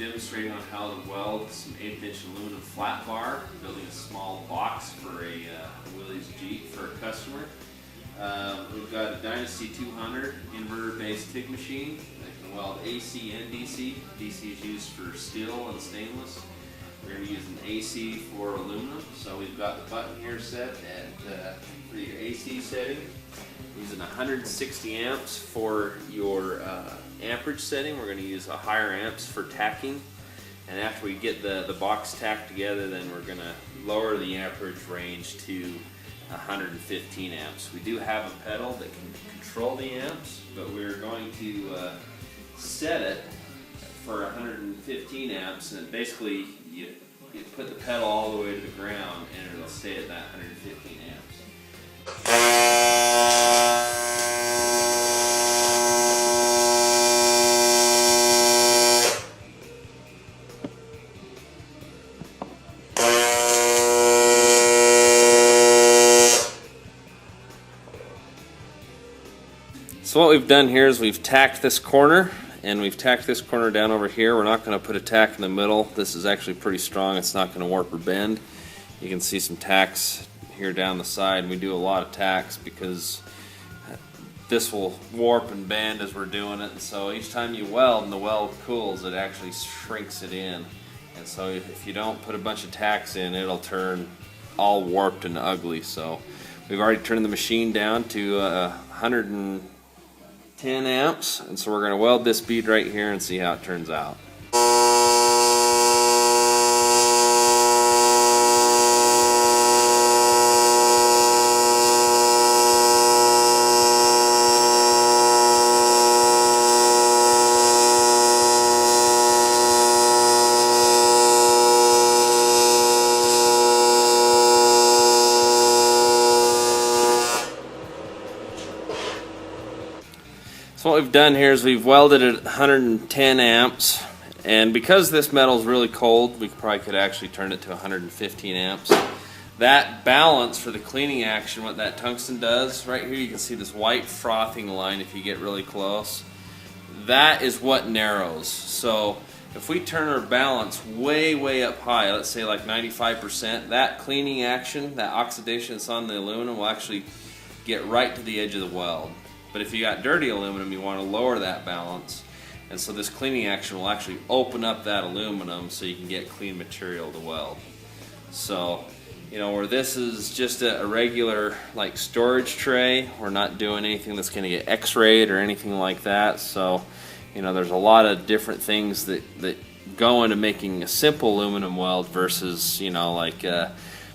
demonstrating on how to weld some 1/8" aluminum flat bar, building a small box for a Willys Jeep for a customer. We've got a Dynasty 200 inverter-based TIG machine that can weld AC and DC. DC is used for steel and stainless. We're going to use an AC for aluminum. So we've got the button here set at for your AC setting. Using 160 amps for your amperage setting. We're going to use a higher amps for tacking. And after we get the box tacked together, then we're going to lower the amperage range to 115 amps. We do have a pedal that can control the amps, but we're going to set it for 115 amps, and basically you put the pedal all the way to the ground and it'll stay at that 115 amps. So what we've done here is we've tacked this corner, and we've tacked this corner down over here. We're not going to put a tack in the middle. This is actually pretty strong. It's not going to warp or bend. You can see some tacks here down the side. We do a lot of tacks because this will warp and bend as we're doing it. And so each time you weld and the weld cools, it actually shrinks it in. And so if you don't put a bunch of tacks in, it'll turn all warped and ugly. So we've already turned the machine down to 110 amps, and so we're going to weld this bead right here and see how it turns out. So what we've done here is we've welded it at 110 amps, and because this metal is really cold, we probably could actually turn it to 115 amps. That balance for the cleaning action, what that tungsten does, right here you can see this white frothing line if you get really close. That is what narrows. So if we turn our balance way up high, let's say like 95%, that cleaning action, that oxidation that's on the aluminum will actually get right to the edge of the weld. But if you got dirty aluminum, you want to lower that balance, and so this cleaning action will actually open up that aluminum so you can get clean material to weld. So, you know, where this is just a regular like storage tray, we're not doing anything that's going to get x-rayed or anything like that. So, you know, there's a lot of different things that go into making a simple aluminum weld versus, you know, like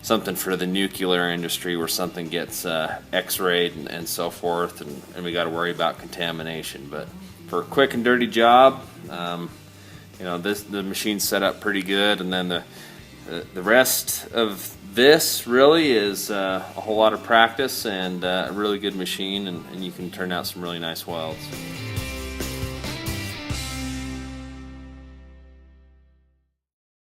something for the nuclear industry where something gets x-rayed and so forth, and we got to worry about contamination. But for a quick and dirty job, you know, the machine's set up pretty good, and then the rest of this really is a whole lot of practice and a really good machine, and you can turn out some really nice welds.